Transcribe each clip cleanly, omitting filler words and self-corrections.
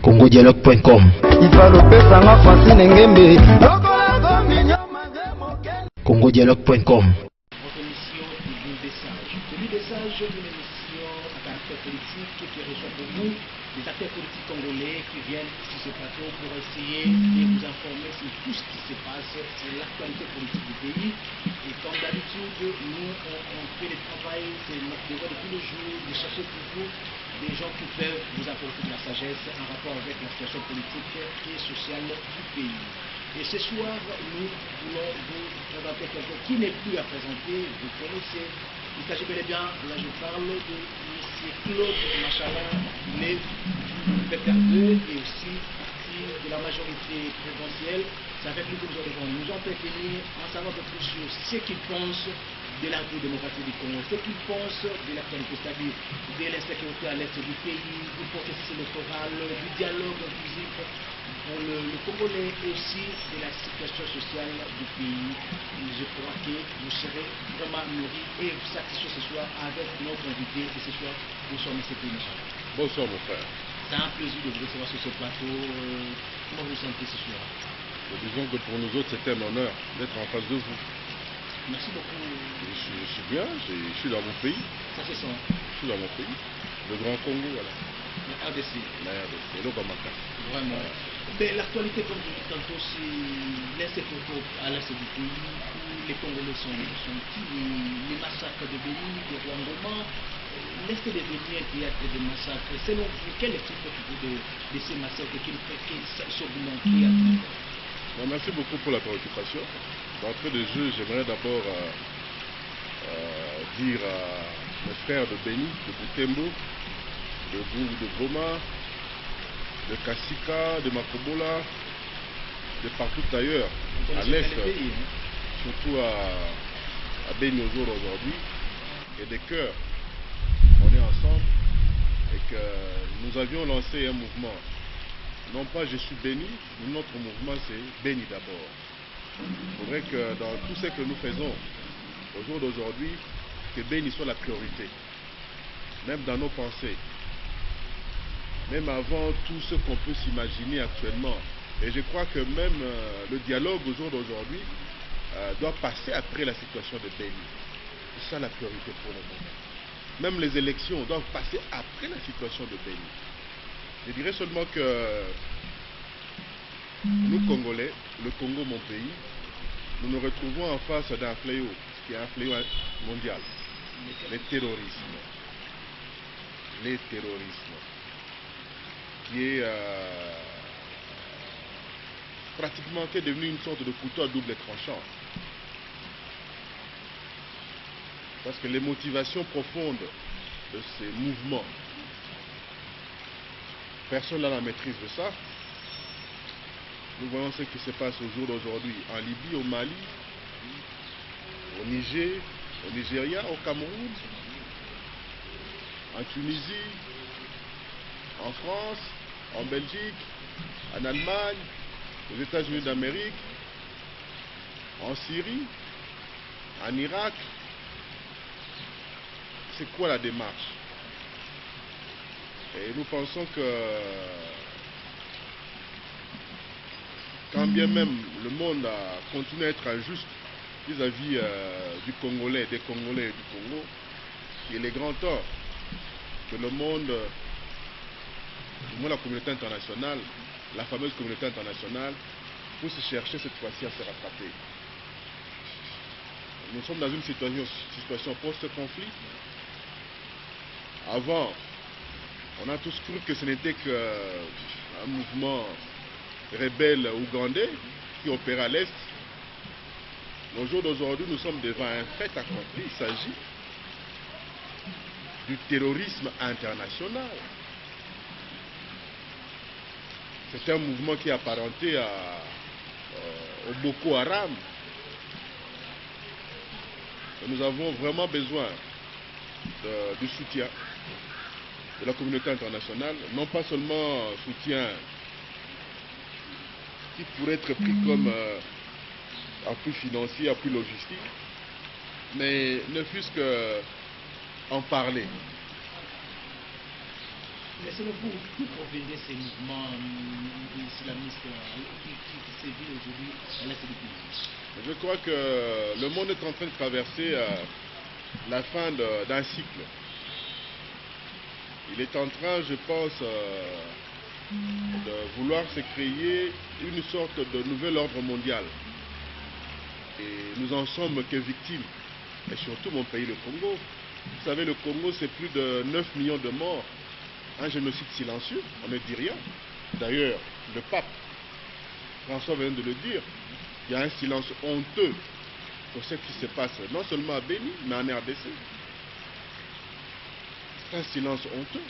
congodialogue.com. congodialogue.com. Votre émission Livre des Sages. Livre des Sages, une émission à caractère politique qui reçoit pour vous des acteurs politiques congolais qui viennent sur ce plateau pour essayer de vous informer sur tout ce qui se passe, sur l'actualité politique du pays. Et comme d'habitude, nous, on fait le travail, c'est notre devoir de tous les jours, de chercher pour vous des gens qui peuvent vous apporter de la sagesse en rapport avec la situation politique et sociale du pays. Et ce soir, nous voulons vous présenter quelqu'un qui n'est plus à présenter. Vous connaissez, il s'agit bel et bien, là je parle de M. Claude Machala, né du PPR2 et aussi parti de la majorité présidentielle. C'est avec lui que nous allons nous entretenir en savoir un peu plus sur ce qu'il pense de la République démocratique du Congo, ce qu'il pense de l'actualité, c'est-à-dire de l'insécurité à l'est du pays, du processus électoral, du dialogue inclusif pour le Congolais et aussi de la situation sociale du pays. Je crois que vous serez vraiment nourris et satisfaits ce soir avec notre invité de ce soir. Bonsoir, M. Machala. Bonsoir, mon frère. C'est un plaisir de vous recevoir sur ce plateau. Comment vous vous sentez ce soir? Disons que pour nous autres, c'est un honneur d'être en face de vous. Merci beaucoup. Je suis bien, je suis dans mon pays. Ça se sent. Je suis dans mon pays. Le Grand Congo, voilà. La RDC. La RDC, le Bamaka. Vraiment. Mais l'actualité, comme je dis tantôt, c'est l'insécurité à l'est du pays, où les Congolais sont tués, les massacres de Béni, de Rwangoma. L'est est devenu un théâtre de massacres. Selon vous, quel est le type de ces massacres qui s'augmentent à travers? Merci beaucoup pour la préoccupation. D'entrée de jeu, j'aimerais d'abord dire à mes frères de Béni, de Butembo, de Goma, de Kassika, de Makobola, de partout ailleurs, à l'est, surtout à Béni au jour aujourd'hui, et des cœurs, on est ensemble et que nous avions lancé un mouvement. Non pas je suis béni, mais notre mouvement c'est béni d'abord. Il faudrait que dans tout ce que nous faisons au jour d'aujourd'hui, que béni soit la priorité, même dans nos pensées, même avant tout ce qu'on peut s'imaginer actuellement. Et je crois que même le dialogue au jour d'aujourd'hui doit passer après la situation de béni. C'est ça la priorité pour le moment. Même les élections doivent passer après la situation de béni. Je dirais seulement que nous, Congolais, le Congo, mon pays, nous nous retrouvons en face d'un fléau, qui est un fléau mondial, le terrorisme. Le terrorisme, qui est pratiquement devenu une sorte de couteau à double tranchant. Parce que les motivations profondes de ces mouvements, personne n'a la maîtrise de ça. Nous voyons ce qui se passe au jour d'aujourd'hui en Libye, au Mali, au Niger, au Nigeria, au Cameroun, en Tunisie, en France, en Belgique, en Allemagne, aux États-Unis d'Amérique, en Syrie, en Irak. C'est quoi la démarche? Et nous pensons que quand bien même le monde a continué à être injuste vis-à-vis du Congolais, des Congolais et du Congo, il est grand temps que le monde, du moins la communauté internationale, la fameuse communauté internationale, puisse chercher cette fois-ci à se rattraper. Nous sommes dans une situation post-conflit. Avant, on a tous cru que ce n'était qu'un mouvement rebelle ougandais qui opérait à l'Est. Au jour d'aujourd'hui, nous sommes devant un fait accompli. Il s'agit du terrorisme international. C'est un mouvement qui est apparenté au Boko Haram. Et nous avons vraiment besoin du soutien de la communauté internationale, non pas seulement soutien qui pourrait être pris comme appui financier, appui logistique, mais ne fût-ce qu'en parler. Mais selon vous, d'où provenaient ces mouvements islamistes qui sévissent aujourd'hui à l'Est du pays? Je crois que le monde est en train de traverser la fin d'un cycle. Il est en train, je pense, de vouloir se créer une sorte de nouvel ordre mondial. Et nous en sommes que victimes. Et surtout mon pays, le Congo. Vous savez, le Congo, c'est plus de 9 millions de morts. Un génocide silencieux, on ne dit rien. D'ailleurs, le pape François vient de le dire. Il y a un silence honteux sur ce qui se passe, non seulement à Béni, mais en RDC. C'est un silence honteux.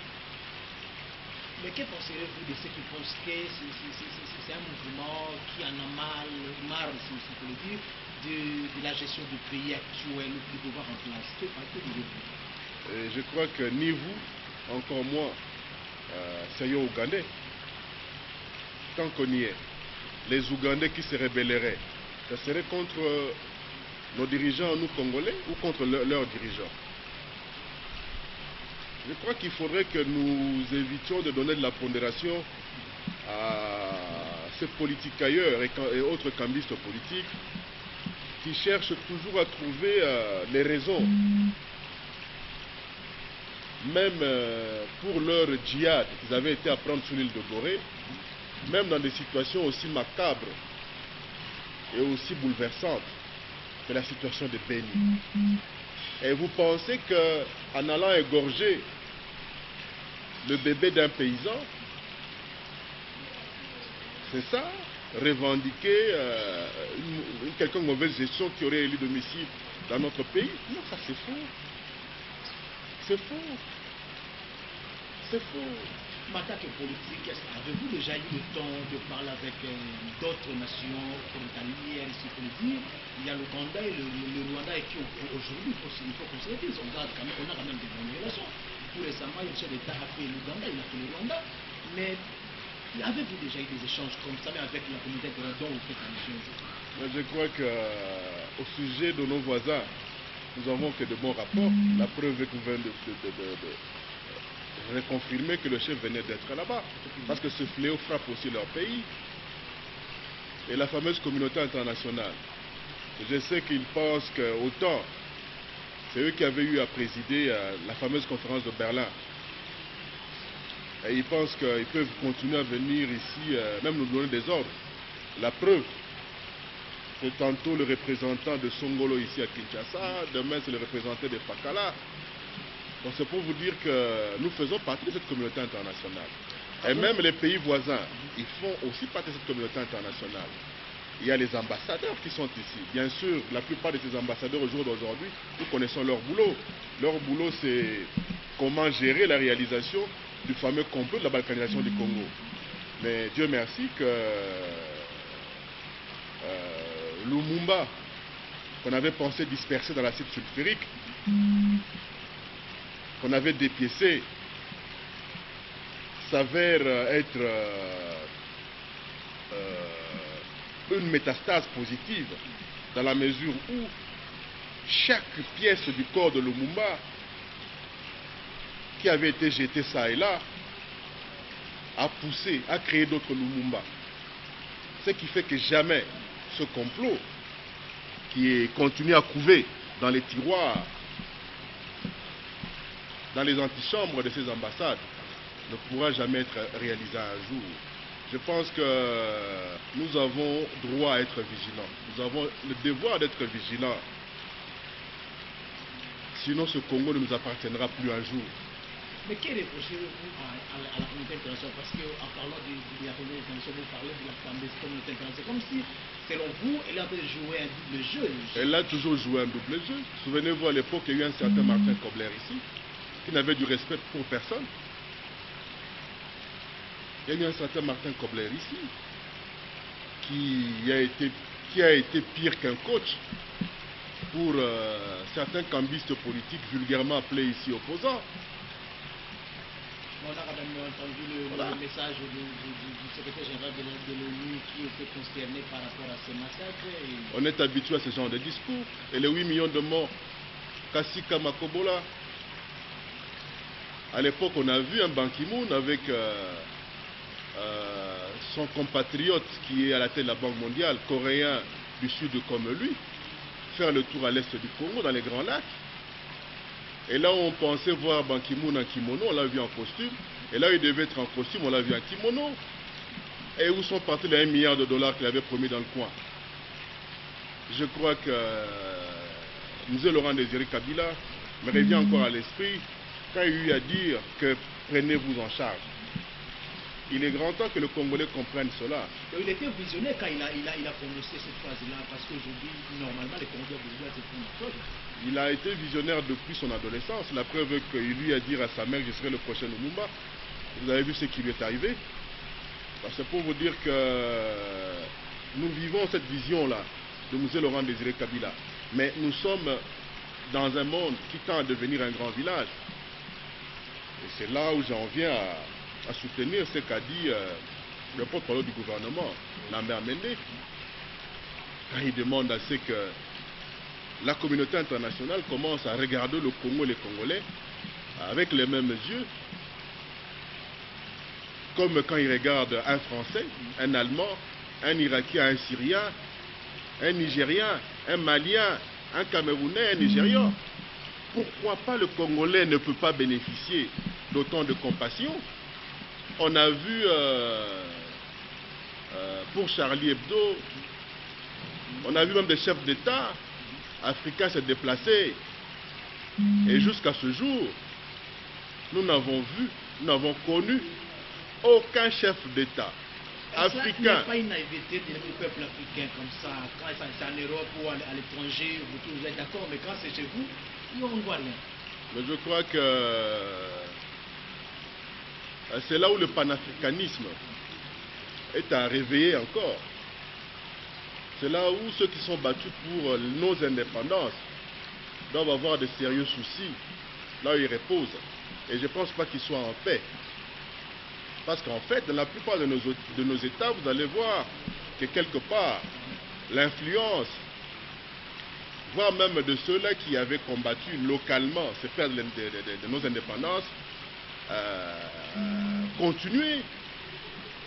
Mais que pensez-vous de ceux qui pensent que c'est un mouvement qui en a marre, si on peut le dire, de la gestion du pays actuel, du pouvoir en place? Que direz-vous? Je crois que ni vous, encore moi, soyons Ougandais. Tant qu'on y est, les Ougandais qui se rébelleraient, ça serait contre nos dirigeants, nous Congolais, ou contre leurs dirigeants? Je crois qu'il faudrait que nous évitions de donner de la pondération à ces politiques ailleurs et autres cambistes politiques qui cherchent toujours à trouver les raisons, même pour leur djihad qu'ils avaient été à prendre sur l'île de Gorée, même dans des situations aussi macabres et aussi bouleversantes que la situation de Béni. Et vous pensez qu'en allant égorger le bébé d'un paysan, c'est ça, revendiquer une quelconque mauvaise gestion qui aurait élu domicile dans notre pays? Non, ça c'est faux. C'est faux. C'est faux. En tant que politique, avez-vous déjà eu le temps de parler avec d'autres nations frontalières, si on peut dire? Il y a l'Ouganda et le Rwanda et qui aujourd'hui, il faut qu'on se le dise, on a quand même des bonnes relations. Tout récemment, le chef d'État a fait l'Ouganda, il a fait le Rwanda. Mais avez-vous déjà eu des échanges comme ça, mais avec la communauté de dont vous faites allusion? Je crois qu'au sujet de nos voisins, nous n'avons que de bons rapports. La preuve est que vous venez de confirmer que le chef venait d'être là-bas. Parce que ce fléau frappe aussi leur pays. Et la fameuse communauté internationale. Je sais qu'ils pensent qu'autant, c'est eux qui avaient eu à présider la fameuse conférence de Berlin. Et ils pensent qu'ils peuvent continuer à venir ici, même nous donner des ordres. La preuve, c'est tantôt le représentant de Songolo ici à Kinshasa, demain c'est le représentant de Pakala. Donc c'est pour vous dire que nous faisons partie de cette communauté internationale. Et même les pays voisins, ils font aussi partie de cette communauté internationale. Il y a les ambassadeurs qui sont ici. Bien sûr, la plupart de ces ambassadeurs au jour d'aujourd'hui, nous connaissons leur boulot. Leur boulot, c'est comment gérer la réalisation du fameux complot de la balkanisation du Congo. Mais Dieu merci que Lumumba, qu'on avait pensé disperser dans l'acide sulfurique, qu'on avait dépiécé, s'avère être une métastase positive, dans la mesure où chaque pièce du corps de Lumumba qui avait été jetée ça et là a poussé, a créé d'autres Lumumba. Ce qui fait que jamais ce complot qui continue à couver dans les tiroirs, dans les antichambres de ces ambassades, ne pourra jamais être réalisé un jour. Je pense que nous avons droit à être vigilants. Nous avons le devoir d'être vigilants. Sinon, ce Congo ne nous appartiendra plus un jour. Mais quel reprochez-vous à la communauté internationale? Parce qu'en parlant de la communauté internationale, vous parlez de la communauté internationale. Comme si, selon vous, elle avait joué un double jeu. Elle a toujours joué un double jeu. Souvenez-vous, à l'époque, il y a eu un certain Martin Kobler ici, qui n'avait du respect pour personne. Il y a eu un certain Martin Kobler ici, qui a été pire qu'un coach pour certains cambistes politiques vulgairement appelés ici opposants. On a quand même entendu le message du secrétaire général de l'ONU qui était consterné par rapport à ce massacre. On est habitué à ce genre de discours. Et les 8 millions de morts, Kasika Makobola. À l'époque, on a vu un Ban Ki-moon avec son compatriote qui est à la tête de la Banque mondiale, coréen du Sud comme lui, faire le tour à l'est du Congo, dans les Grands Lacs. Et là où on pensait voir Ban Ki-moon en kimono, on l'a vu en costume. Et là où il devait être en costume, on l'a vu en kimono. Et où sont partis les 1 milliard de dollars qu'il avait promis dans le coin? Je crois que M. Laurent Désiré Kabila me revient encore à l'esprit quand il a eu à dire que prenez-vous en charge. Il est grand temps que le Congolais comprenne cela. Il était visionnaire quand il a prononcé cette phrase-là, parce qu'aujourd'hui, normalement, les Congolais doivent se prendre. Il a été visionnaire depuis son adolescence. La preuve qu'il lui a dit à sa mère, je serai le prochain Lumumba. Vous avez vu ce qui lui est arrivé. C'est pour vous dire que nous vivons cette vision-là de M. Laurent Désiré Kabila. Mais nous sommes dans un monde qui tend à devenir un grand village. Et c'est là où j'en viens à soutenir ce qu'a dit le porte-parole du gouvernement, Lambert Mende, quand il demande à ce que la communauté internationale commence à regarder le Congo et les Congolais avec les mêmes yeux, comme quand il regarde un Français, un Allemand, un Irakien, un Syrien, un Nigérien, un Malien, un Camerounais, un Nigérian. Pourquoi pas le Congolais ne peut pas bénéficier d'autant de compassion? On a vu pour Charlie Hebdo, on a vu même des chefs d'État africains se déplacer. Et jusqu'à ce jour, nous n'avons vu, nous n'avons connu aucun chef d'État africain. Il n'y a pas une naïveté du peuple africain comme ça. Quand c'est en Europe ou à l'étranger, vous êtes d'accord, mais quand c'est chez vous, on ne voit rien. Mais je crois que c'est là où le panafricanisme est à réveiller encore. C'est là où ceux qui sont battus pour nos indépendances doivent avoir de sérieux soucis, là où ils reposent. Et je ne pense pas qu'ils soient en paix. Parce qu'en fait, dans la plupart de nos États, vous allez voir que quelque part, l'influence, voire même de ceux-là qui avaient combattu localement ces pertes de nos indépendances, continuer.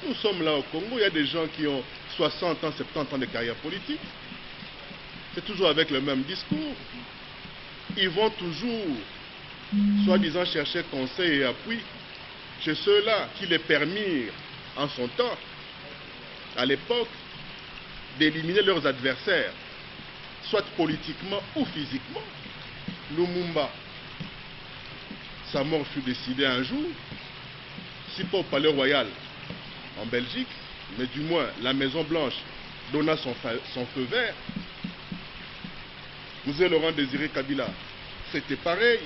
Nous sommes là au Congo, il y a des gens qui ont 60 ans, 70 ans de carrière politique. C'est toujours avec le même discours. Ils vont toujours, soi-disant, chercher conseil et appui chez ceux-là qui les permirent en son temps, à l'époque, d'éliminer leurs adversaires, soit politiquement ou physiquement. Lumumba, sa mort fut décidée un jour, si pas au Palais Royal en Belgique, mais du moins la Maison Blanche donna son feu vert. M. Laurent Désiré Kabila, c'était pareil.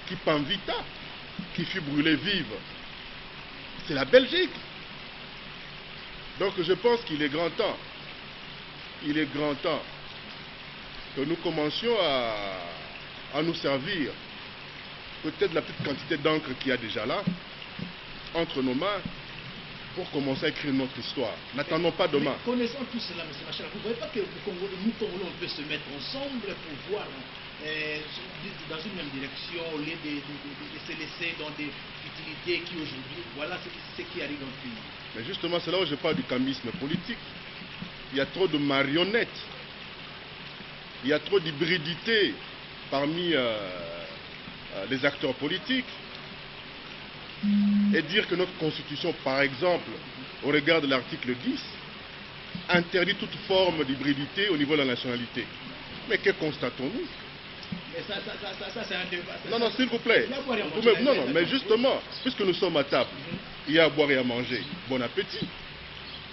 Qui Panvita, qui fut brûlée vive, c'est la Belgique. Donc je pense qu'il est grand temps, que nous commencions à nous servir peut-être la petite quantité d'encre qu'il y a déjà là, entre nos mains, pour commencer à écrire notre histoire. N'attendons pas demain. Mais connaissant tout cela, M. Machar, vous ne voyez pas que nous, Congolais, on peut se mettre ensemble pour voir dans une même direction, au lieu de se laisser dans des futilités qui aujourd'hui, voilà ce qui arrive dans le pays. Mais justement, c'est là où je parle du cambisme politique. Il y a trop de marionnettes. Il y a trop d'hybridité parmi les acteurs politiques. Et dire que notre constitution, par exemple, au regard de l'article 10, interdit toute forme d'hybridité au niveau de la nationalité. Mais que constatons-nous? Mais ça c'est un débat. Non, non, s'il vous plaît. Non, mais justement, puisque nous sommes à table, il y a à boire et à manger. Bon appétit.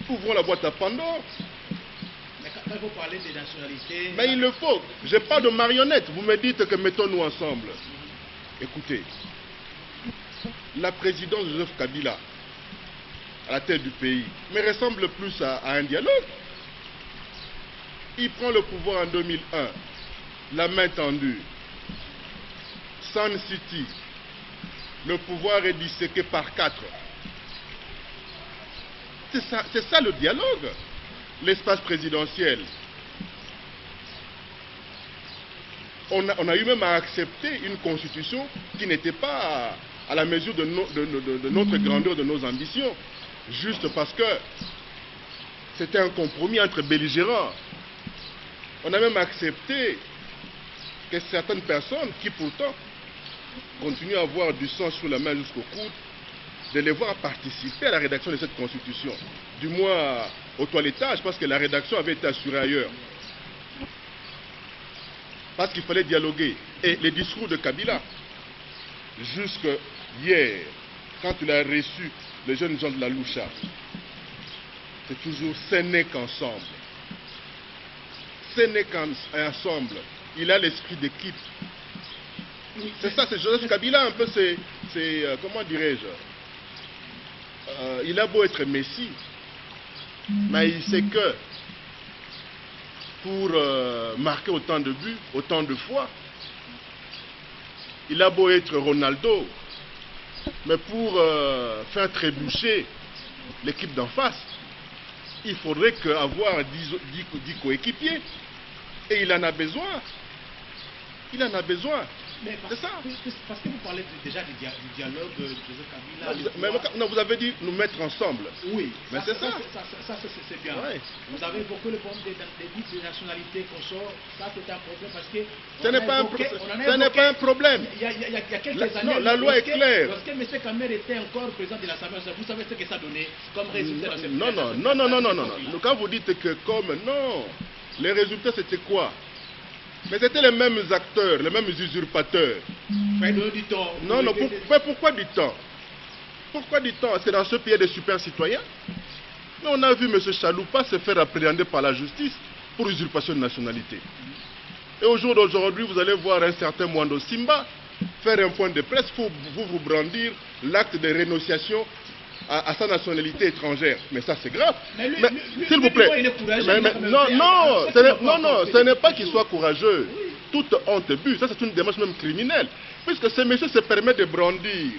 Ouvrons la boîte à Pandore. Mais quand vous parlez des nationalités... Mais il le faut. Je n'ai pas de marionnette. Vous me dites que mettons-nous ensemble. Écoutez, la présidence de Joseph Kabila à la tête du pays me ressemble plus à un dialogue. Il prend le pouvoir en 2001, la main tendue. Sun City, le pouvoir est disséqué par 4. C'est ça le dialogue, l'espace présidentiel. On a eu même à accepter une constitution qui n'était pas à la mesure de notre grandeur, de nos ambitions, juste parce que c'était un compromis entre belligérants. On a même accepté que certaines personnes qui pourtant continuent à avoir du sang sur la main jusqu'au coude, de les voir participer à la rédaction de cette constitution, du moins au toilettage, parce que la rédaction avait été assurée ailleurs. Parce qu'il fallait dialoguer. Et les discours de Kabila, jusque hier, quand il a reçu les jeunes gens de la Loucha, c'est toujours ce n'est qu'ensemble. Ce n'est qu'ensemble. Il a l'esprit d'équipe. C'est ça, c'est Joseph Kabila un peu, comment dirais-je, il a beau être Messie, mais il sait que pour marquer autant de buts, autant de fois, il a beau être Ronaldo, mais pour faire trébucher l'équipe d'en face, il faudrait avoir 10 coéquipiers. Et il en a besoin. Il en a besoin. C'est ça. Parce que vous parlez déjà du dialogue de Joseph Kabila. Non, vous avez dit nous mettre ensemble. Oui. Mais c'est ça. Ça c'est bien. Ouais. Vous avez évoqué le problème des nationalités qu'on sort. Ça, c'est un problème parce que... Ce n'est pas un problème. Il y a quelques années... Non, la loi est claire. Lorsque M. Kamer était encore président de l'Assemblée, vous savez ce que ça donnait comme résultat dans cette... Non. Quand vous dites que comme... Non. Les résultats, c'était quoi? Mais c'était les mêmes acteurs, les mêmes usurpateurs. Mais du temps. Non, pourquoi du temps? Pourquoi du temps? Est-ce que dans ce pays, il y a des super citoyens? Mais on a vu M. Chaloupa se faire appréhender par la justice pour usurpation de nationalité. Et au jour d'aujourd'hui, vous allez voir un certain Mwando Simba faire un point de presse pour vous brandir l'acte de rénonciation à sa nationalité étrangère. Mais ça, c'est grave. S'il vous plaît. Non, ce n'est pas qu'il soit courageux. Toute honte but. Ça, c'est une démarche même criminelle. Puisque ce monsieur se permet de brandir.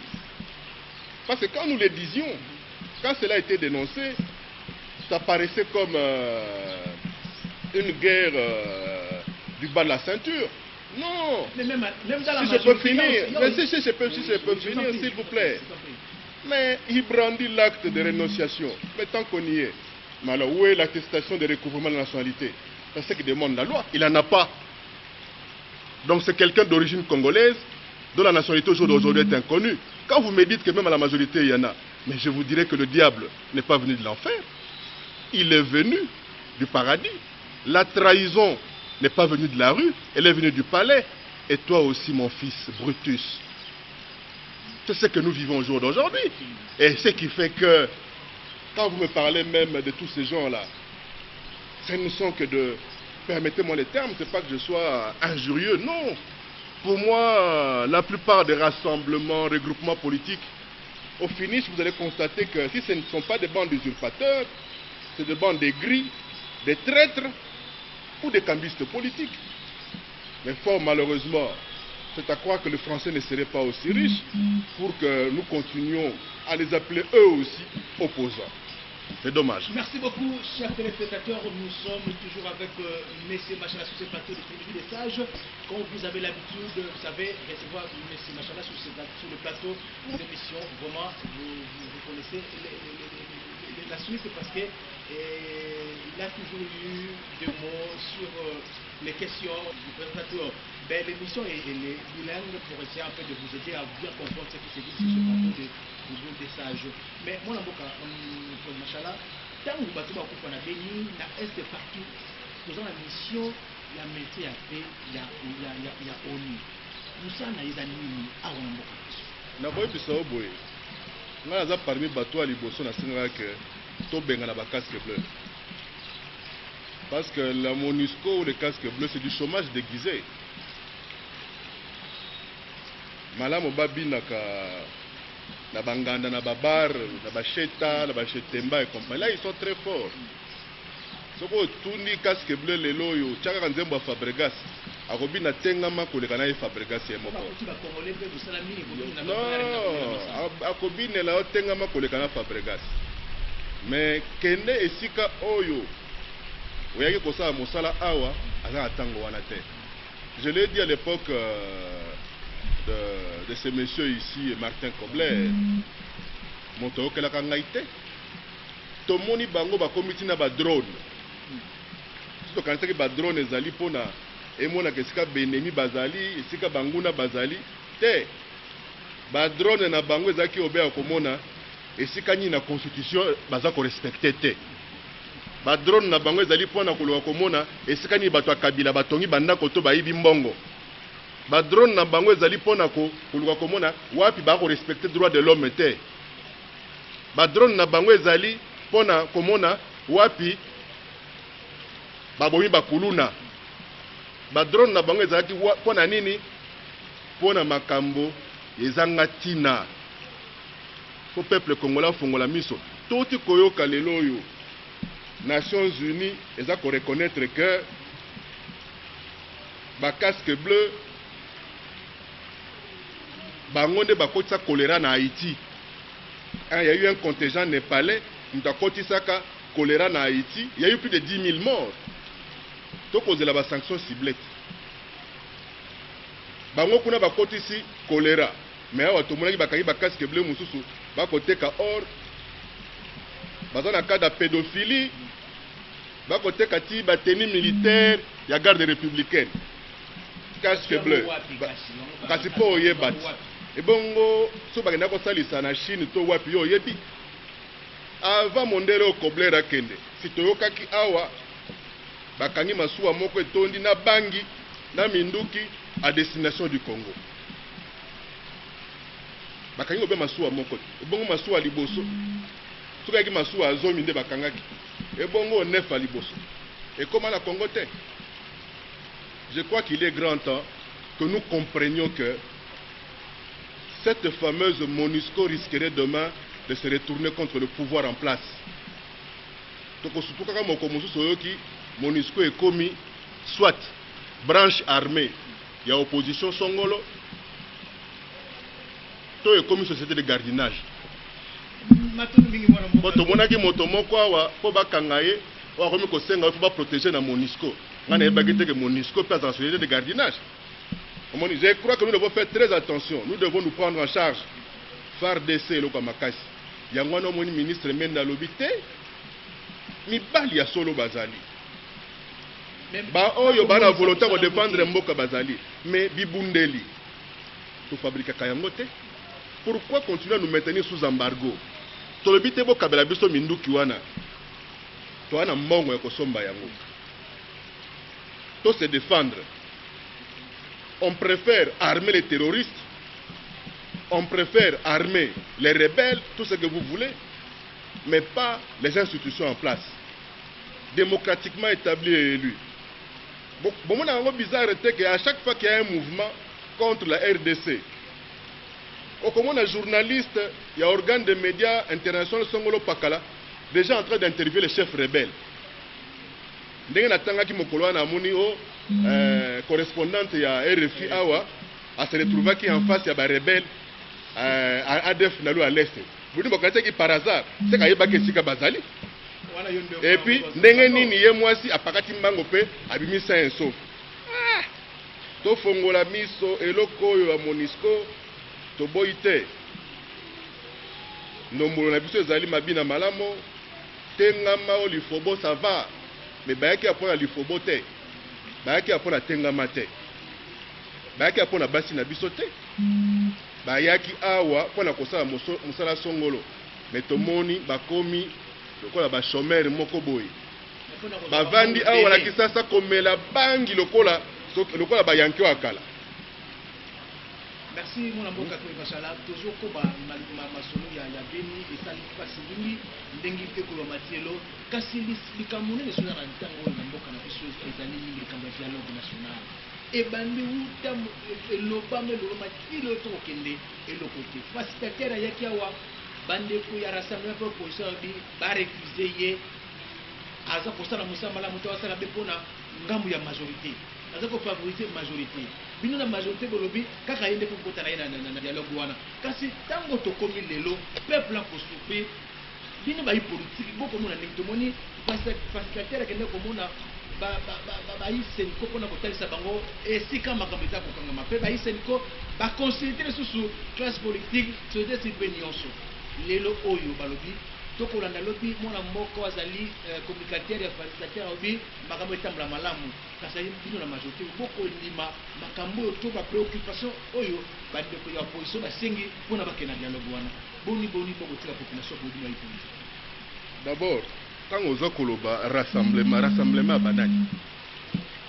Parce que quand nous le disions, quand cela a été dénoncé, ça paraissait comme une guerre du bas de la ceinture. Non. Mais même dans la si je peux finir, si je peux finir, s'il vous plaît. Mais il brandit l'acte de rénonciation. Mais tant qu'on y est, mais alors où est l'attestation de recouvrement de la nationalité? C'est ce qui demande la loi. Il n'en a pas. Donc c'est quelqu'un d'origine congolaise dont la nationalité aujourd'hui est inconnue. Quand vous me dites que même à la majorité il y en a, mais je vous dirais que le diable n'est pas venu de l'enfer. Il est venu du paradis. La trahison n'est pas venue de la rue, elle est venue du palais. Et toi aussi, mon fils Brutus. C'est ce que nous vivons au jour d'aujourd'hui. Et ce qui fait que, quand vous me parlez même de tous ces gens-là, ce ne sont que de, permettez-moi les termes, c'est pas que je sois injurieux, non. Pour moi, la plupart des rassemblements, regroupements politiques, au finish, vous allez constater que si ce ne sont pas des bandes d'usurpateurs, c'est des bandes d'aigris, des traîtres ou des cambistes politiques. Mais fort malheureusement, c'est à croire que les Français ne seraient pas aussi riches pour que nous continuions à les appeler eux aussi opposants. C'est dommage. Merci beaucoup, chers téléspectateurs. Nous sommes toujours avec M. Machala sur ce plateau de Télévision des Sages. Comme vous avez l'habitude, vous savez, recevoir M. Machala sur le plateau d'émission. Vraiment, vous connaissez la suite parce que il a toujours eu des mots sur les questions du présentateur. Ben, l'émission est bilingue pour essayer un peu de vous aider à bien comprendre ce qui se dit sur ce plateau des Sages. Mais moi, Machala, tant que vous battez beaucoup pour la béni, na est partout, faisant la mission, la métier à paix, il y a ONU. Nous sommes dans les animaux à Wamboka. Na boy bisa oboy. Nga za parmi bateau à liboso na singa que to benga na ba casque bleu. Parce que la MONUSCO ou le casque bleu c'est du chômage déguisé. Malamu babinaka na banganda na babar, na bacheta, na bachetemba et compagnie. Là ils sont très forts. Soko tundi casque bleu lelo yo, tchaka nzembo Fabregas. akobi na tengama koleka na Fabregas ya moko. Non, akobi ne la tengama koleka na Fabregas. Mais kende esika oyo oyaki kosala mosala awa aza tango wana te. Je l'ai dit à l'époque de ce monsieur ici, Martin Kobler. Moto okelaka ngai te. Tomoni bango bakomiti na ba drone. To kanisaki ba drone ezali pona emona kesika benemi bazali esika banguna bazali te. Ba drone na bango ezaki obea komona esika ni na constitution baza ko respecter te. Ba drone na bango ezali pona koloka komona esika ni bato akabila batongi bandako to bayibi mbongo. Ba drone na bango ezali pona koloka komona wapi ba ko respecter droit de l'homme te. Ba drone na bango ezali pona komona wapi babomi bakuluna. Ba drone na bango ezalaki pona nini? Pona makambo ezanga tina. Au peuple congolais fongola miso. Toti koyoka lelo yo. Nations Unies eza ko reconnaître que ba casque bleu bangonde bakotisa choléra na Haïti. Il y a eu un contingent népalais qui a kotisaka choléra na Haïti. Il y a eu plus de 10 000 morts. Donc on a la sanction ciblée. Bango kuna bakotisi choléra. Mais awa to monaki bakaki ba casque bleu mususu bakoteka or bazana cas de pédophilie bakoteka ti ba tenue militaire ya garde républicaine. Casque bleu. Kasi po oyeba. Et bongo so bagenda ko salisa na Chine to wapi yo yebi. Avant mondele o Kobler akende. Si toyokaki awa bakangi masuwa moko etondi na bangi na minduki à destination du Congo. Bakangi obe masuwa moko. Et bongo masuwa liboso. Soka ki masuwa azomi nde bakangaki. Et bongo nefa liboso. Et comment la Congo te? Je crois qu'il est grand temps que nous comprenions que cette fameuse MONUSCO risquerait demain de se retourner contre le pouvoir en place. Donc, surtout quand MONUSCO est commis, soit branche armée, il y a opposition Songolo, tout est commis société de gardiennage. Tout le monde qui il faut protéger la MONUSCO. MONUSCO passe en société de gardiennage. Je crois que nous devons faire très attention. Nous devons nous prendre en charge. FARDC et Lokamakasi. Il y a un ministre Menda Lobité. Mais il y a solo Bazali. Il y a la volonté de défendre Mboka Bazali. Mais Bibundeli. Tout fabriquer Kayangote. Pourquoi continuer à nous maintenir sous embargo? Tolobité Boka Belabiso Mindu Kiwana. Toana Mbongo Ekosomba Yango. Tout se défendre. On préfère armer les terroristes, on préfère armer les rebelles, tout ce que vous voulez, mais pas les institutions en place, démocratiquement établies et élues. Bon, c'est bizarre qu'à chaque fois qu'il y a un mouvement contre la RDC, comme on a journaliste, il y a organes de médias internationaux, Songolo Pakala, déjà en train d'interviewer les chefs rebelles. Correspondante ya RFI awa a se retrouver qui en face ya ba rebelle ADF nalo à l'est. Vous dites que par hasard, c'est qu'il y a sika bazali. Et puis ndenge nini ye mwasi apakati mbango pe abimisa enso. To fongola miso eloko yo ya MONUSCO to boite. Nombolo na biso ezali mabina malamo tengama o lifobo ça va. Mais bayaki apona lifobo te. Bayaki apona tengama te. Bayaki apona basi na biso te. Bayaki awa pona kosala musala songolo. Mais tomoni bakomi lokola ba chômeur moko boy. Bavandi awa la kisasa komela bangi lokola bayanki akala. Merci mon amour Katoy Bashala. Toujours ko ba masolo ya beni esali kasi mingi ndengi te ko matielo kasi likamune ne sona ntango na mboka na biso ezali mingi likambo ya dialogue national. E bandi uta elobame lo matilo to kende elokote. Facilitateur yaki awa bande ko ya rassemblement pour position bi ba refuser ye aza kosala mosala malamu to asala mpe mpona ngambu ya majorité aza kofavorize majorité bino na majorité bolobi kaka ye nde kokota na ye na dialogue wana kasi ntango tokomi lelo peuple akosouffrir bino bayi politique bokomona ndenge tomoni pacificateur akende komona bayiseniko mpona kotalisa bango esika makambo eza kokangama mpe bayiseniko baconsidere lisusu classe politique société civile nyonso lelo oyo balobi tokolanda lobi mwana moko azali communicateur ya facilitateur alobi makambo etambola malamu kasi bino na majorité bokondima makambo oyo to bapréoccupation oyo bandeko ya opposition basengi mpona bakenda dialogue wana boni bokotika population bodima yi politique. D'abord quand oza koloba rassemblement ya banani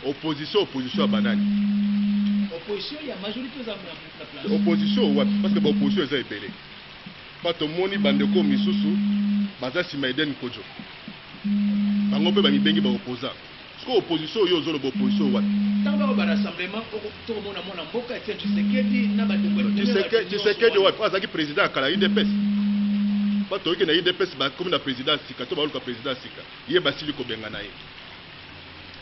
opposition ya banani opposition ya majorité eza na place opposition wapi parce que baopposition eza ebele bato moni bandeko misusu baza nsima Eden Kojo bango mpe bamibengi baopposant siko opposition oyo ozoloba opposition wapi ntango bango barassemblement tokomona mwana mboka Etienne Tshisekedi na bandeko Tshisekedi wapi azalaki président ya kala UDPS bato oyoki na UDPS bakomi na président sika to baluka président sika ye basili kobenga na ye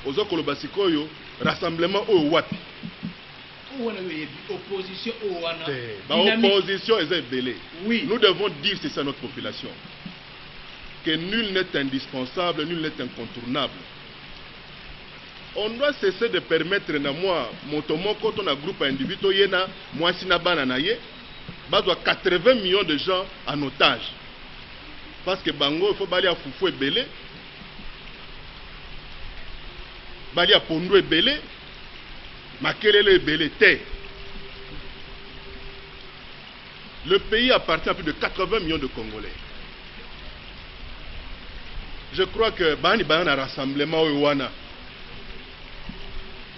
oza koloba sikoyo rassemblement oyo wapi opposition opposition eza ebele. Nous devons dire c'est ça à notre population que nul n'est indispensable, nul n'est incontournable. On doit cesser de permettre na moi motomoko to na groupe individu yena mwasi na bana na ye bazwa 80 millions de gens en otage parce que bango il faut bali a fufu ebele bali a pondo ebele makelele ebele te. Le pays appartient à plus de 80 millions de Congolais. Je crois que bani bana rassemblement wana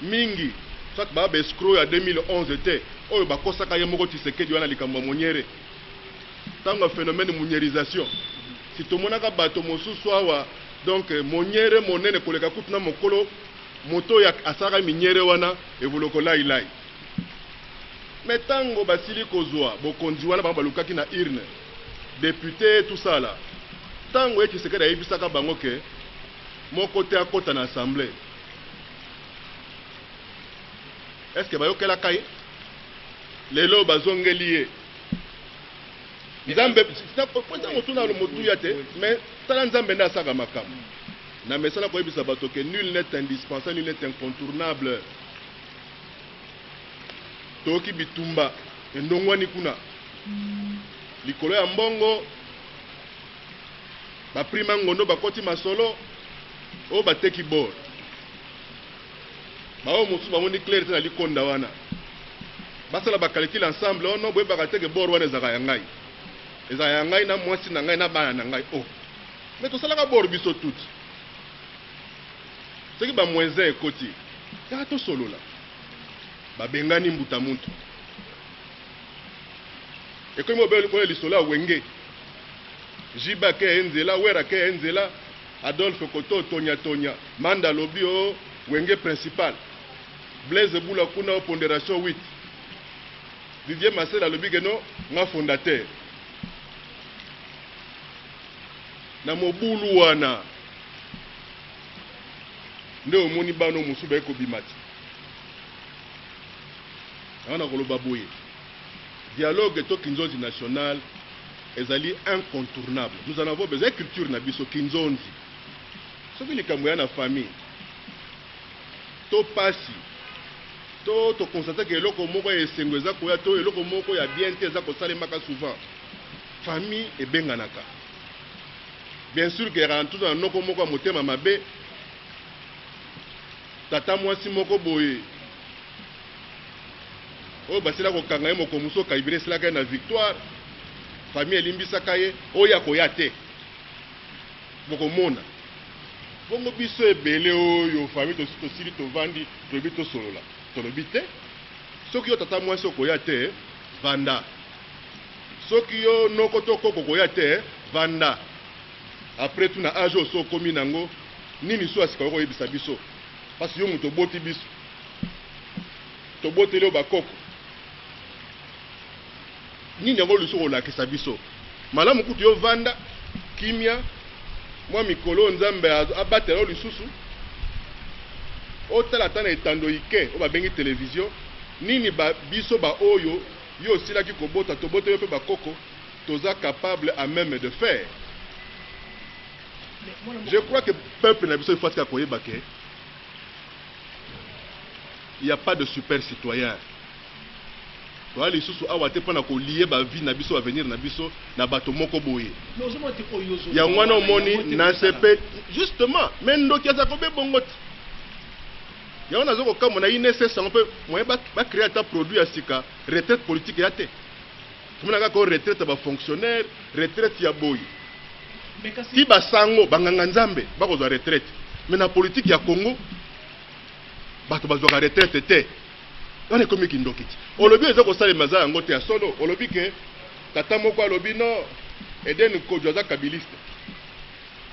mingi soit ba escroc ya 2011 était oyo bakosaka ye moko Tshisekedi wana likambo monyere tango phénomène de monierisation si tomonaka bato mosusu awa donc monyere monene koleka kutuna mokolo moto ya asaka miniere wana evoloko lai mais tango basili kozwa bokonzi wana bango balukaki na urne député tout ça là tango eti Tshisekedi ayebisaka bango ke moko te akota na assemblée est-ce que bayokela kai lelo bazongeli ye nzambe poza motuna lo motuya te mais tala nzambe nda asaka makambo na mesala koyebisa bato ke nul n'est indispensable, nul n'est incontournable. Toki bitumba endongwani kuna likolo ya mbongo ba prima ngondo bakoti masolo o bateki bor bao musu bamoni clair na likonda wana basala bakalkile ensemble ono boye bakateke bor wana ezaka ya ngai na mwasi na ngai na bana na ngai mais to sala ka bor biso tout ce qui ba moisin ekoti ya to solola babengani mbuta muntu ekomi obeli ko lisolo wenge jiba ke enzela wera ke enzela Adolphe Koto tonya manda lobio wenge principal Blaise Bula kuna pondération 8 Didier Marcel lobi geno nga fondateur na mobulu wana nde omoni bano musuba eko bimati wana koloba boye dialogue to kinzonzi national ezali incontournable. Nous en avons besoin culture na biso kinzonzi soki likambo ya na famille to pasi to constate que eloko moko esengo eza koya to eloko moko ya bien te eza kosalemaka souvent famille ebenganaka. Bien sûr que rentre dans noko moko ya motema mabe tata mwasi moko boye o basila kokanga ye moko muso kaibire silaka na victoire famille elimbisaka ye oya koya te bokomona bongo biso ebele oyo famille tosili tovandi toyebi tosolola tolobi te soki yo tata mwasi okoya te vanda soki yo noko tokoko koya te vanda après tout na age oso okomi nango nini so asika koyebisa biso parce yo moto oboti biso toboteli o bakoko nini yango luso kolakisa biso malamu kutu yo vanda kimia moi mikolo nzambe abatela o lisusu otala tana etando ike o babengi télévision nini ba biso ba oyo yo silaki kobota tobota yo pe bakoko toza capable à même de faire. Je crois que le peuple n'a besoin de faire koyeba ke il n'y a pas de super citoyen. Toi les sous awa te pona ko lier ba vie na biso avenir na biso na bato moko boye. Ya ngwana moni na sepe justement mendo kiaza ko be bongot. Ya on a zoko kama na INSS on peut moyen ba créer ta produit à sika retraite politique ya te. Tumana ka ko retraite ba fonctionnaire, retraite ya boy. Ti ba sango banganga nzambe ba ko zo retraite. Mais na politique ya Congo bato ba zo retraite te. On est comme kindokiti. Olobi ezako sale maza yango te ya solo. Olobi ke tata moko alobi no Eden Kodjo za kabiliste.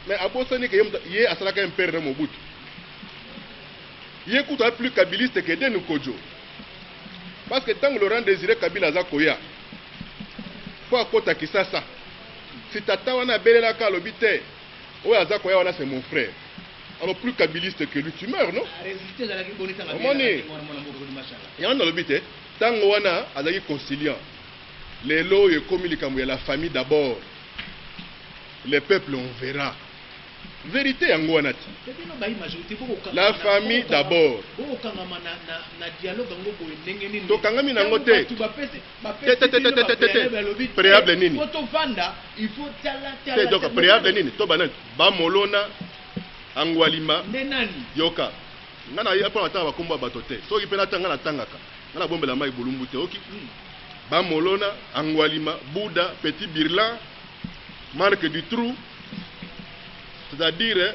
Mais abosani ke ye asalaka impère na Mobutu. Ye kuta plus kabiliste que Eden Kodjo. Parce que tant Laurent Désiré Kabila za koya. Faut akota kisasa. Si tata wana belela ka alobi te. Oyo aza koya wana c'est mon frère. Alors plus kabiliste que lui, tu meurs, non? Il y a un albité. Tant qu'on a des conciliants, les lois et comme il la famille d'abord, les peuples on verra. Vérité en Guanati. La famille d'abord. Tokangami na ngote. Préable nini. Préable nini. Tobanan. Ba molona. Angwalima yoka ngana ya pa mataba komba batote soki pena tanga na tangaka ngana bombela mai bulumbu te oki ba molona Angwalima Bouddha Petit Birlan Marque du Trou, c'est-à-dire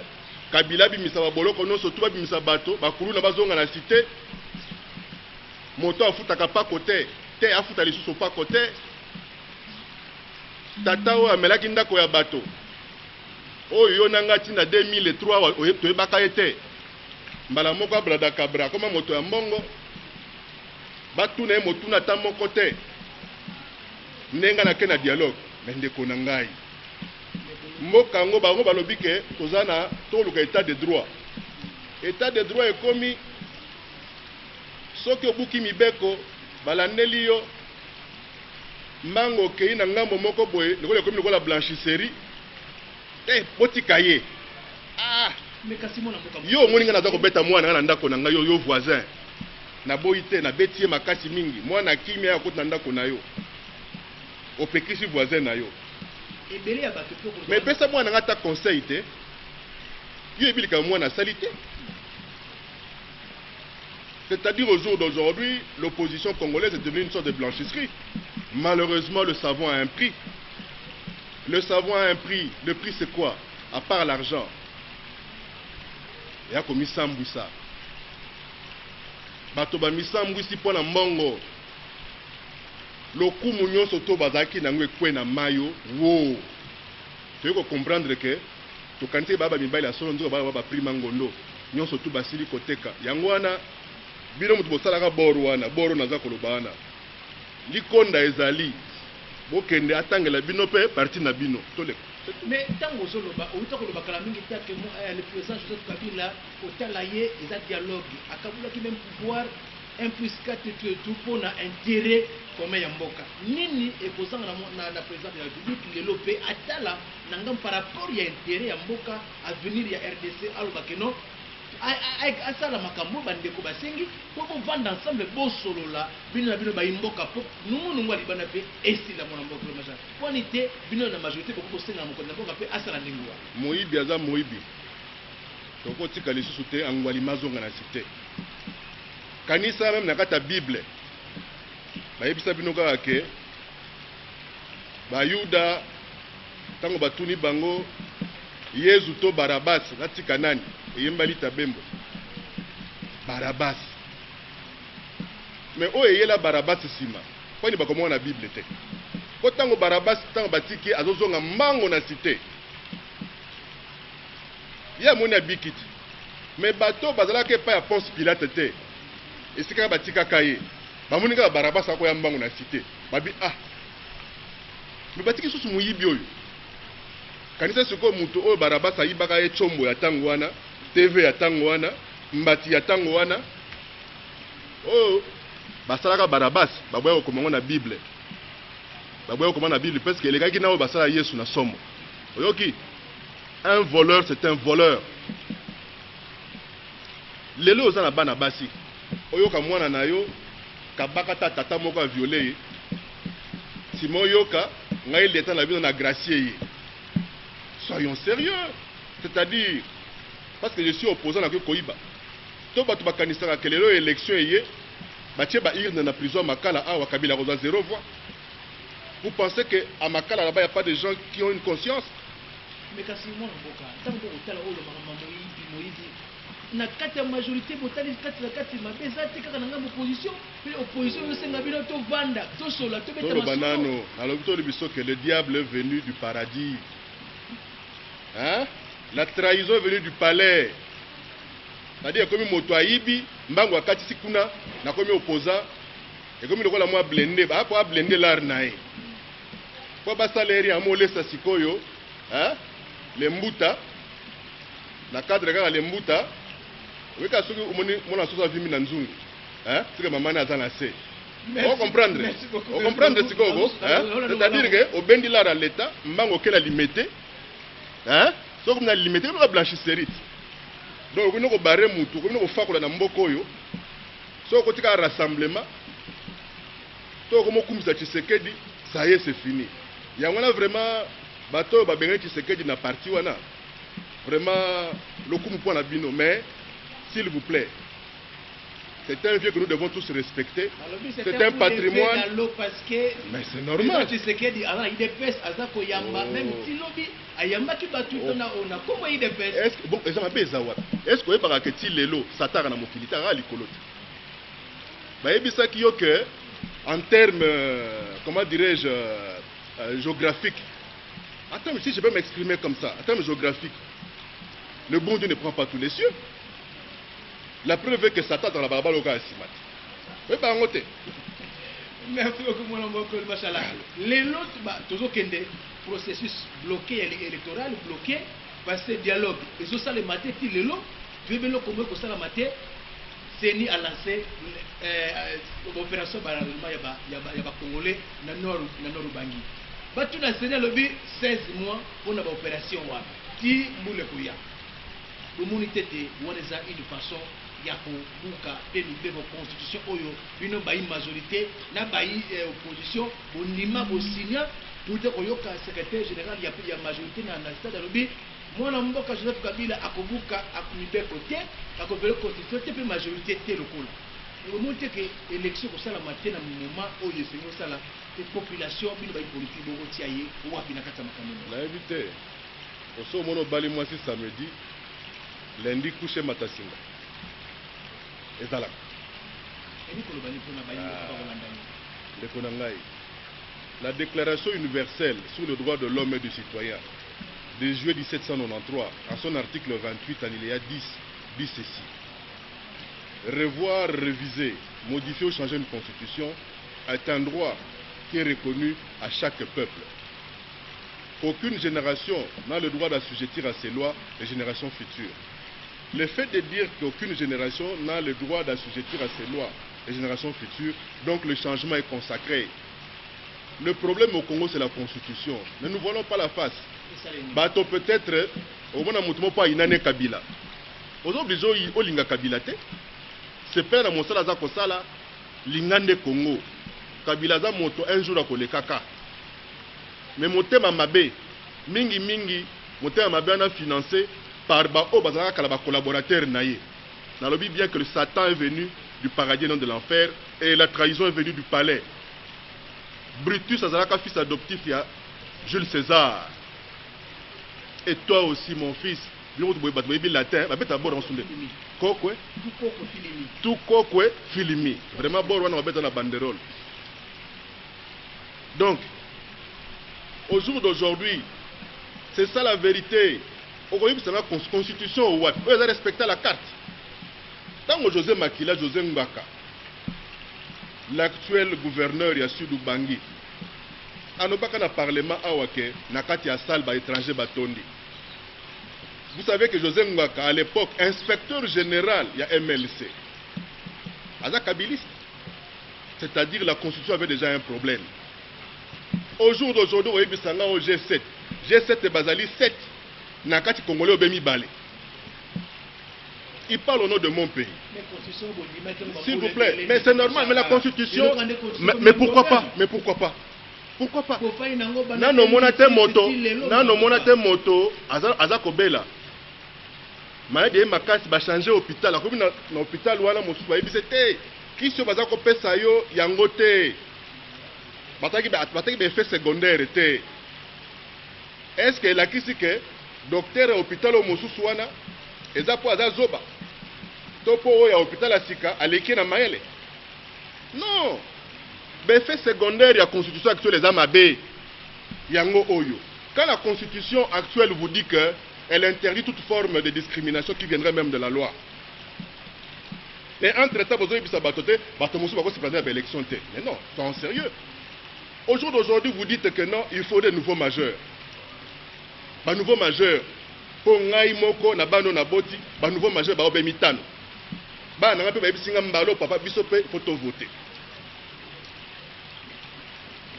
Kabila bimisa ba boloko no so tuba bimisa bato bakulu na bazonga na cité moto afutaka pa côté te afuta lisusu pa côté tata o amelaki ndako ya bato oyo nanga tina 2003 oyo toyebaka ete mbala moko brada kabra koma moto ya mbongo batuna ye motuna ta moko te nenga na ke na dialogue mais ndeko na ngai mboka ngo bango balobi ke tozana toluka état de droit ekomi soki obuki mibeko balandeli yo mango kei na ngambo moko boye ndeko ekomi lokola blanchisserie botika ye yo omoni nga naza kobeta mwana nga na ndako na ngai yo voisin naboyi te nabeti ye makasi mingi mwana kimia ya kota na ndako na yo opekisi voisin na yo mais pesa mwana nga ta conseil te yo ebilika mwana asali te. C'est-à-dire au jour d'aujourd'hui l'opposition congolaise est devenue une sorte de blanchisserie. Malheureusement le savon a un prix. Le savon a un prix. Le prix c'est quoi? À part l'argent. Il y a comme Misambouissa. Batoba Misambouissi pour la mbongo. Le coup mounion soto bazaki nangwe kwe na mayo. Wow. Tu veux comprendre que to kanté baba mibai la solo nzo baba prima ngondo. Nyon soto basili koteka. Yangwana bino mutu bosalaka boro wana. Boro naza kolobana. Likonda ezali. Bokende atangela bino pe parti na bino tole. Mais tango zoloba outa koloba kala mingi take mo le président Joseph Kabila otalaye des dialogue akabula ki même pouvoir impuisque tout pour na intérêt commun ya mboka nini ekozanga na président de la République lelo pe atala nangam par rapport ya intérêt ya mboka avenir ya RDC aloba que non asala makambo bandeko basengi pour vendre ensemble bo solola bino na bino ba imboka po numu ngwa libana pe esila mona mboka macha poni te bino na majorité ko kosenga moko na mboka pe asala ndingwa moyibi aza moyibi to ko tika lisusu te angwali mazonga na cité kanisa même na kata bible ba yebisa bino ka ke ba yuda tango batuni bango Yezu to Barabas natika nani eyembali tabembo Barabas mais oyo eyela Barabas sima kwani bakomona na bible te ko tango Barabas tango batiki azozonga mango na cité ya mona bikiti mais bato bazalaka pa ya Ponce Pilate te esika batika kaye bamonika Barabas akoya mbango na cité babi mais batiki susu muyibi oyo kanisa siko mutu oyo Barabas ayibaka ye chombo ya tango wana, TV ya tango wana, mbati ya tango wana. Oh, basalaka Barabas, baboya kokomanga na Bible. Baboya kokomanga na Bible parce que les gars qui na basala Yesu na somo. Oyoki, un voleur c'est un voleur. Lelo ozana bana basi. Oyoka mwana na yo kabaka tata moko a violé. Simon yoka ngai l'état na bino na gracier. Soyons sérieux. C'est-à-dire parce que je suis opposant à Koyiba. To batu bakanisa ka lelo élection yé batie ba irne na prison makala a wa Kabila roza 0 voix. Vous pensez que à Makala là-bas il n'y a pas de gens qui ont une conscience? Mais quand c'est moi en boka, tant que vous avez Moïse, na kati ya majorité botali kati na kati mabeza te kaka na ngambo opposition, puis opposition c'est ngabino to vanda, to sola, to beta maso. Banano, alors plutôt le biso que le diable est venu du paradis. Hein? La trahison est venue du palais. C'est-à-dire comme moto aibi, mbango akati sikuna na comme opposant et comme le ko la moi blender, ba ko blender l'art nae. Kwa basaleri amole sa sikoyo, hein? Les mbuta na cadre kaka les mbuta. Weka soki mona sosa vimi na nzungu. Hein? C'est maman na za na se. On comprendre. On comprendre sikogo, hein? C'est-à-dire que au bendi l'art à l'état, mbango kela limité. Hein? Soki na limité ko blanchisserie. Donc on ko barrer mutu, ko ko fakola na mboko yo. So ko tika rassemblement. To ko mo kumisa Tshisekedi, ça y est c'est fini. Yangona vraiment bato ba benga Tshisekedi na parti wana. Vraiment le coup point la bino mais s'il vous plaît. C'est un vieux que nous devons tous respecter. C'est un patrimoine. Mais c'est normal. Tshisekedi ala il dépêche azako yamba même tilobi ayamba ki batu tona ona comment il dépêche. Est-ce que bon les gens beza wa. Est-ce que ba ka ti lelo satara na mokilita ra likolo. Ba yebisa ki yo que en termes comment dirais-je géographique. Attends, si je peux m'exprimer comme ça, en termes géographiques, le bon Dieu ne prend pas tous les cieux. La preuve est que Satan dans la barbe au gars Simat. Oui, pas en côté. Merci beaucoup, mon amour, machallah. Les autres, toujours qu'il y a processus bloqué, électoral bloqué, parce que dialogue. Et sur ça, le matin, les lots, je vais le commettre pour ça la matin. CENI a lancé l'opération Baralema, il y a Congolais, dans le nord Bangi. Batu na CENI a levé 16 mois pour l'opération WAP. Qui moule kouya. L'humanité de Waneza une façon ya kubuka pe mibebo constitution oyo bino bayi majorité na bayi opposition bonima bosinya pour te koyoka secrétaire général ya majorité na stade lobi mwana mboka Joseph Kabila akobuka akumibeko te akopela constitution te pe majorité te lokola le monte que élection ko sala matin na moment oyo sengo sala te population bino bayi politique boko tiaye wapi na kata makambo la éviter oso mono bali mwasi samedi lundi couché matasinga ezala la déclaration universelle sur le droit de l'homme et du citoyen de juillet 1793 en son article 28 alinéa 10 dit ceci: revoir, réviser, modifier ou changer une constitution est un droit qui est reconnu à chaque peuple. Aucune génération n'a le droit d'assujettir à ces lois les générations futures. Le fait de dire qu'aucune génération n'a le droit d'assujettir à ces lois les générations futures, donc le changement est consacré. Le problème au Congo, c'est la constitution. Ne nous voilons pas la face. Bato peut-être, au moins on pas inane Kabila. Aujourd'hui, on linga Kabila te. C'est père na mosala za kosala lingande Congo. Kabila za moto un jour akole kaka. Mais motema mabe mingi motema mabe ana financé par ba collaborateur naïe. Dans le but bien que le Satan est venu du paradis non de l'enfer et la trahison est venue du palais. Brutus Azaraka fils adoptif il y a Jules César. Et toi aussi mon fils. Latin, tout kokwe filimi. Vraiment bon on va dans la banderole. Donc au jour d'aujourd'hui, c'est ça la vérité. Aujourd'hui, c'est la constitution ou what? Vous avez respecté la carte. Tant que José Makila, José Mbaka, l'actuel gouverneur Yassou Bangui, anobaka na parlement awake na kati ya salle ba étranger batondi. Vous savez que José Ngaka à l'époque inspecteur général ya MLC. Aza kabiliste. C'est-à-dire la constitution avait déjà un problème. Au jour d'aujourd'hui, on est au G7. G7 et Bazali 7. Nakati Congolais au Bemi Balé. Il parle au nom de mon pays. S'il vous plaît, mais c'est normal, mais la constitution. Mais pourquoi pas? Mais pourquoi pas? Pourquoi pas? Nano monate moto, aza kobela. Malade makasi ba changer hôpital. La commune na hôpital wana mosusu ba ebisete. Qui se baza ko pesa yo yango te. Bataki be effet secondaire te. Est-ce que la kisi que docteur hôpital o mosusu wana eza po aza zoba. Topo ya hôpital asika aleki na mayele. Non. Be effet secondaire ya constitution actuelle eza mabe. Yango oyo. Quand la constitution actuelle vous dit que elle interdit toute forme de discrimination qui viendrait même de la loi. Et entre-temps, vous avez vu ça, l'élection. Mais non, c'est en sérieux. Au jour d'aujourd'hui, vous dites que non, il faut des nouveaux majeurs. Des nouveaux majeurs. Pour ngai moko na bano na boti, des nouveaux majeurs ba obemitano. Ba na ngape ba bisinga mbalo papa biso pe photo voter.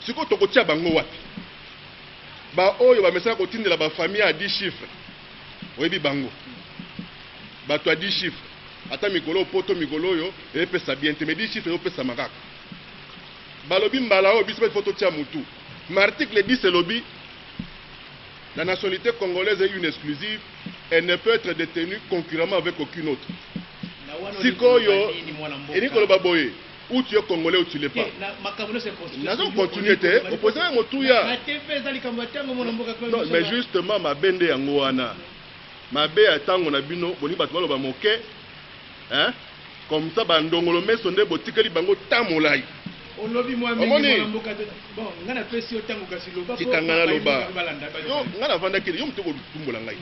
Siko tokotia bango wapi? Ba oyo ba message kotindela ba famille à 10 chiffres. Oyebi bango. Ba to 10 chiffres. Ata mikolo poto mikolo yo e pesa bien te me 10 chiffres yo pesa makaka. Balobi mbala o biso photo tia mutu. Mais article 10 c'est lobby. La nationalité congolaise est une exclusive, elle ne peut être détenue concurremment avec aucune autre. Siko yo eni koloba boye. Ou tu es congolais ou tu l'es pas. Nous continuité. Opposé à Moutouya. Non, mais justement, ma bende yangoana. Ma bé attend a bino, boni batoualo ba moke. Hein? Comme ça, bandongolo me sonde botikeli bango tamolai. On lobby moi bon, on a fait si autant que si loba. Tikangana loba. Yo, ngana vanda kili, yo mtoko tumbola ngai.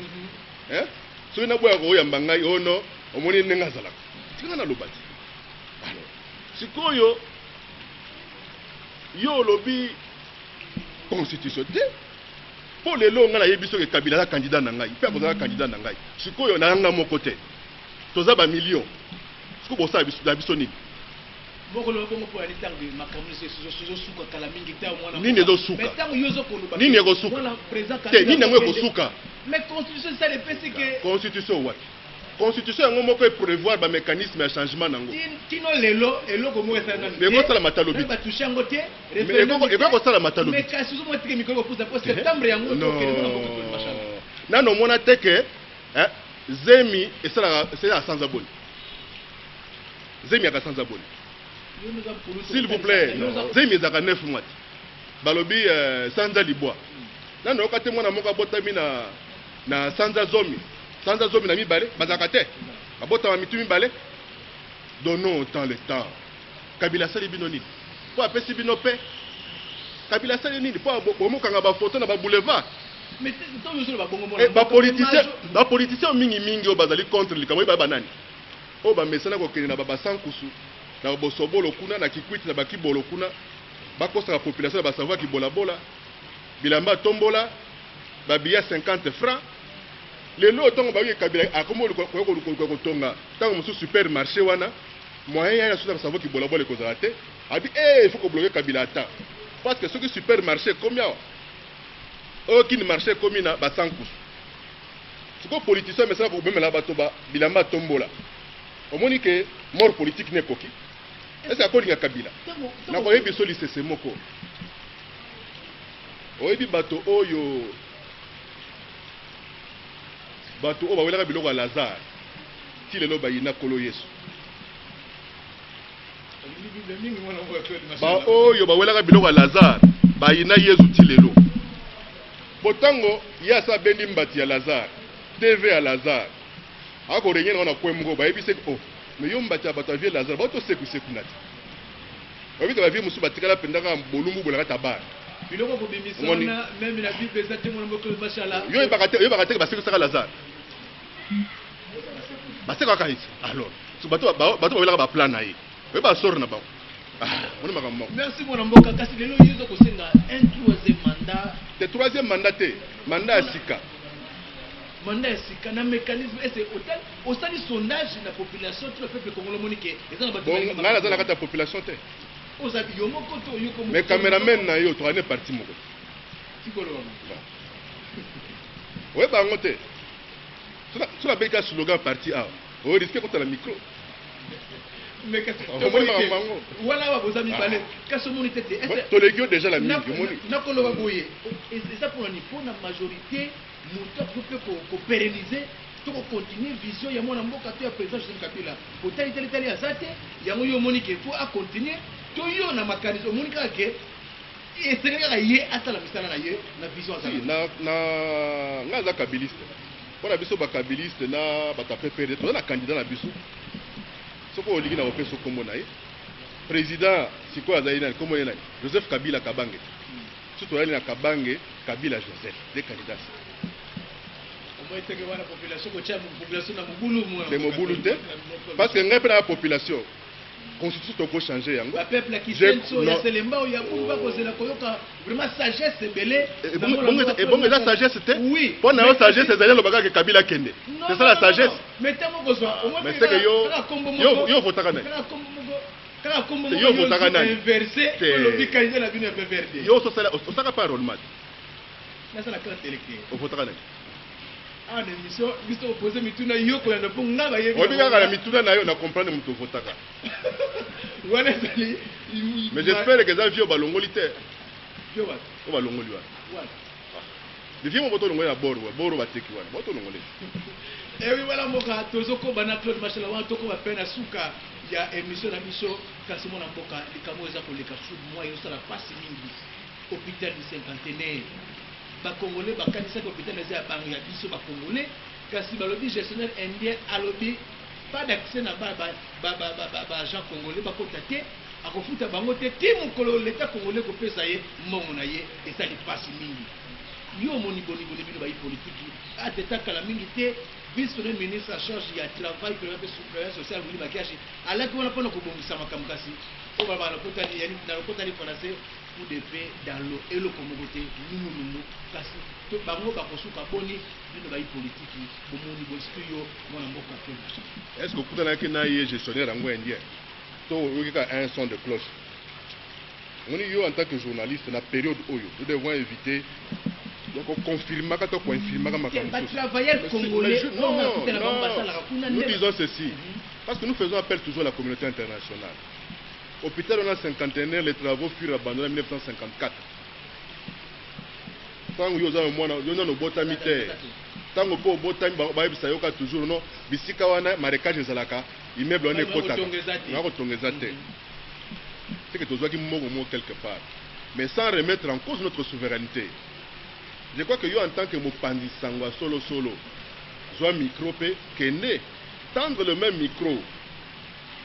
Hein? So na boya ko yamba ngai ono, omoni nenga zala. Tikangana loba. Alors, sikoyo yo lobby constitution te. Pour les longs, on a yebiso ke Kabila la candidat na ngai. Pe akozala candidat na ngai. Sikoyo na nga moko te. Toza ba million. Siko bosa biso nini? Nini ezo suka? Nini ezo suka? Te nini yango eko suka? Mais constitution ça dépêche que constitution what? Constitution yango moko prévoir ba mécanisme ya changement nango. Tino lelo eloko mo esa na. Mais ko sala matalobi. Ba toucher ngo te. Mais ko sala matalobi. Mais kasi zo mo tike mikolo pour septembre yango to ke na no mona teke Zemi et ça c'est à sans abonné. Zemi a sans abonné. S'il vous plaît, Zemi a 9 mois. Balobi Sanza Libois. Na no kate mona moka botami na Sanza Zomi. Sanza Zomi na mi balé, bazakate. Abota ma mitumi balé. Donnons autant le temps. Kabila sali binoni. Po apesi binope. Kabila sali nini? Po bomoka nga ba photo na ba boulevard. Mais ba politicien mingi o bazali contre likambo ba banani. O ba mesana ko kene na ba sankusu na bosobolo kuna na kikwiti na ba kibolo kuna ba kosa la population ba savoir ki bola bilamba tombola ba biya 50 francs. Le lot tongo ba wi Kabila akomo ko tonga tango musu supermarché wana moyen ya suna savoir ki bola ko zate abi il faut ko bloquer Kabila ata parce que ce que supermarché combien aucun marché comme na basankus. Ce que politicien mais ça ko même la batoba bilamba tombola. Omoni que mort politique ne koki. Est-ce que kolinga Kabila? Na ko yebi soli c'est moko. Oyebi bato oyo bato o ba wela biloko Lazare. Ti lelo ba yina kolo Yesu. Ba oyo ba wela biloko Lazare ba yina Yesu ti lelo. Potango ya sa bendi mbati ya Lazare, TV ya Lazare. Ako renyena wana kwemgo ba ebise oh, me yo mbati ya batavie Lazare, ba to seku nati. Ba bita ba vie musu batikala pendanga bolumbu bolaka tabar. Biloko ko bimisana même na vie bezate mo mboko bashala. Yo bakate ba seku saka Lazare. Ba seku ka iti. Alors, so bato ba wela ba plan na ye. Ba sor na ba. on est makambo. Merci mon amboka kasi lelo yezo ko senga un troisième mandat. Le troisième mandat mandat Sika. Mandat Sika na mécanisme et c'est hôtel au stade sondage de la population tout le peuple congolais monique et ça na bon na la kata population te. Aux habits yo moko to yo comme mais cameraman na yo to ane parti moko. Tikolo. Ouais ba ngote. Sur la beka slogan parti A. On risque contre la micro. Mais qu'est-ce que voilà vos amis balais qu'est-ce mon était to legio déjà la mingi moni na ko lo boye et ça pour un niveau na majorité monteur peut ko pérenniser to ko continuer vision ya mwana mboka to ya président Joseph Kabila ko tali ya zate ya yo moni ke faut a continuer to yo na makanizo moni ka ke et c'est que yé atala misala na ye na vision ça na ngaza kabiliste pour biso ba kabiliste na ba ta PPRD to na candidat na biso soko oligi na opeso kombo na ye président siko azali na kombo na Joseph Kabila Kabange surtout ali na Kabange Kabila Joseph des candidats on va essayer voir la population ko tia population na mobulu mo de mobulu te parce que ngai pe na population constitution to ko changer yango ba peuple qui senso ya selemba o ya kumba ko zela koyoka vraiment sagesse belé bon la sagesse te oui pour na sagesse ezali lo baka ke Kabila kende c'est ça la sagesse mais tamo ko zo au moins mais c'est que yo votaka na kala kombo yo votaka na inversé le bikaïze la bine PPRD yo so sala o saka pas rôle mat na ça la carte électorale o votaka na ah l'émission biso opposé mituna yo ko na ponga ngaba yebi o bika kala mituna na yo na comprendre muto votaka wana sali mais j'espère que ça vieux balongoli te yo ba o balongoli wa le vieux mo boto longoli na boro ba teki wana boto longoli et oui voilà moka tozoko bana Claude Machala wa toko ba pena suka ya émission na biso kasi mona mboka likamo eza ko leka sud moi yo sala passe mingi hôpital du cinquantenaire ba congolais ba kanisa ko hôpital eza bango ya biso ba congolais kasi ba lobby gestionnaire indien a lobby pas d'accès na ba agent congolais ba contacter akofuta bango te timu kolo l'état congolais ko pesa ye mongo na ye eza li passe mingi yo moni boni bino ba politique a teta kala mingi te vice-premier ministre en charge ya travail que la social Willy Bakashi ala ko na pona ko bongisa makamukasi o baba na kotani yani na kotani français pour de paix dans l'eau et le komogote numu kasi to bango ba kosuka boni bino ba politique bo moni bo studio mona mboka pe est-ce que kutana ke na ye gestionnaire ngo indien to yokika un son de cloche on yo en tant que journaliste na période oyo nous devons éviter donc on confirme quand on confirme nous disons ceci parce que nous faisons appel toujours à la communauté internationale. Hôpital on a cinquantenaire, les travaux furent abandonnés en 1954 tant que yo moi yo no botamite tant que po botami ba yebisa yoka toujours no bisika wana marécage ezalaka immeuble on est kota na ko tongeza te c'est que tozwaki moko quelque part mais sans remettre en cause notre souveraineté. Je crois que yo en tant que Mopandi Sangwa solo soit micro pe kende tendre le même micro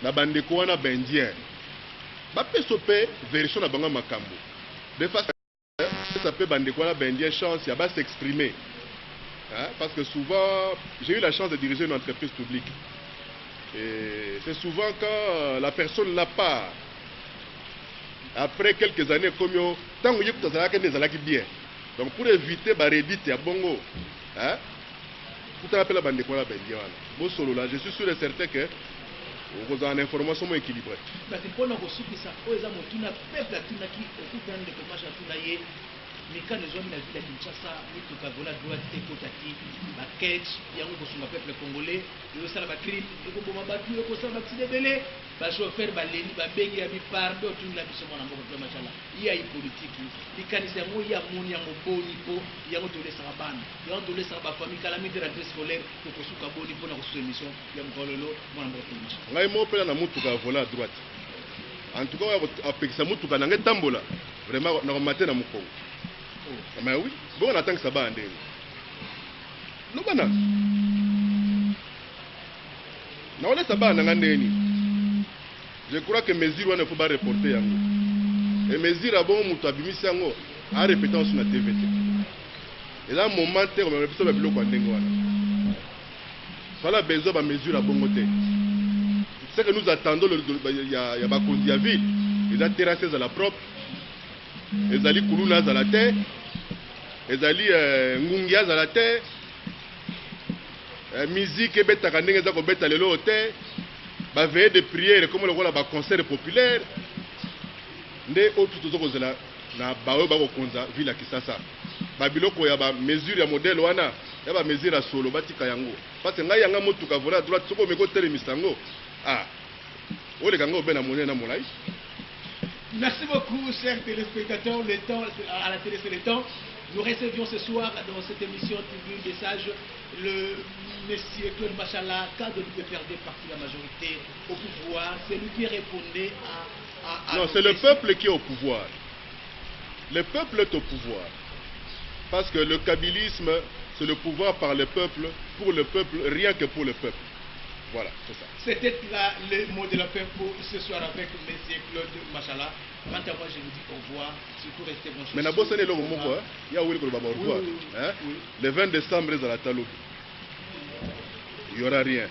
na bandeko wana bendien ba pesope version na banga makambo de façon ça peut bandeko wana bendien chance ya ba s'exprimer parce que souvent j'ai eu la chance de diriger une entreprise publique et c'est souvent quand la personne n'a pas après quelques années comme yo tango yekuta zalaka ndezalaki bien. Donc pour éviter barédite à bongo, tout à la bande quoi bon solo là, je suis sûr et certain que vous avez une information moins équilibrée. Parce que pour nous ça, on a mon tuna peuple tuna qui écoute dans le commentaires tuna yé, mais quand les hommes la ville de Kinshasa, nous tout cas voilà droit et côté ba catch, il y a un beaucoup peuple congolais, il y a ça la crime, il y a beaucoup battu, il y a ça la petite belé, ba chauffeur ba leni ba bengi ya bi pardo tuna biso mona mboko kwa machala. Il y a une politique, il kanisa mo ya moni ya moboni po, il y a autolé sa bana, il y a autolé sa ba famille calamité de rentrée scolaire pour que suka boni pour na ko émission ya mkololo mona mboko kwa machala. Ngai mo pela na mutuka vola à droite. En tout cas, apekisa mutuka na ngai tambola, vraiment na matin na mukongo. Mais oui, bon on attend que ça va ande. No bana. Na on laisse ba na ngandeni. Je crois que mesure ne faut pas reporter yango. Et mesure abo mutu abimisi yango a répéter sur la TVT. Et là moment te comme biso ba biloko ndengo wana. Voilà besoin ba mesure abongo te. C'est que nous attendons il y a ba kondi ya ville. ils ont terrassé à la propre, ils ont kuluna à la terre, ils ont ngungia à la terre, musique et bêta quand ils ont bêta le loté, bah veille de prière comme le voilà bah concert populaire, des autres choses là, na bawe ba konza villa Kisasa, babiloko ya ba mesure ya modèle wana, ya ba mesure ya solo batika yango, parce que ngai yanga motuka vola droite soko meko telemisango, ah, ole kango bena monnaie na molai. Merci beaucoup, chers téléspectateurs. Le temps, à la télé, c'est le temps. Nous recevions ce soir dans cette émission Tribune des Sages le monsieur Claude Machala, cadre du PPRD, parti de la majorité au pouvoir. C'est lui qui répondait à non, c'est le peuple qui est au pouvoir. Le peuple est au pouvoir. Parce que le kabylisme, c'est le pouvoir par le peuple, pour le peuple, rien que pour le peuple. Voilà, c'est ça. C'était là le mot de la fin pour ce soir avec M. Claude Machala. Quant à moi, je vous dis au revoir. Surtout restez branchés. Mais d'abord, c'est le mot quoi? Il y a où le revoir. Le 20 décembre, à la Talo. Il n'y aura rien.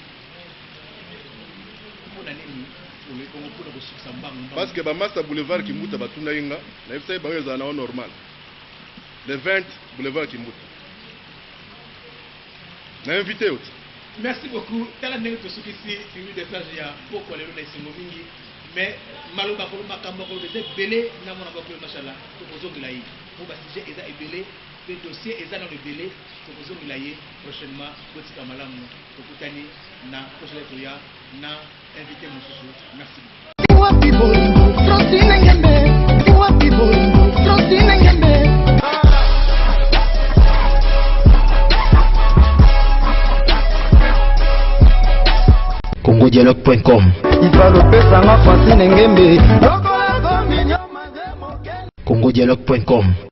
Parce que Bamassa Boulevard qui mouta Batuna Inga, la FCA est normal. Le 20 Boulevard qui mouta. On a invité aussi. Merci beaucoup. Tala nenge tosuki si Tribune des Sages ya poko lelo na esengo mingi mais maloba ko makambo ko de belé na mona ba ko machallah to bozongila yi po ba sujet eza ebelé pe dossier eza dans le belé to bozongila yi prochainement botika malamu to kutani na projet to ya na invité mosusu. Merci. CongoDialogue.com CongoDialogue.com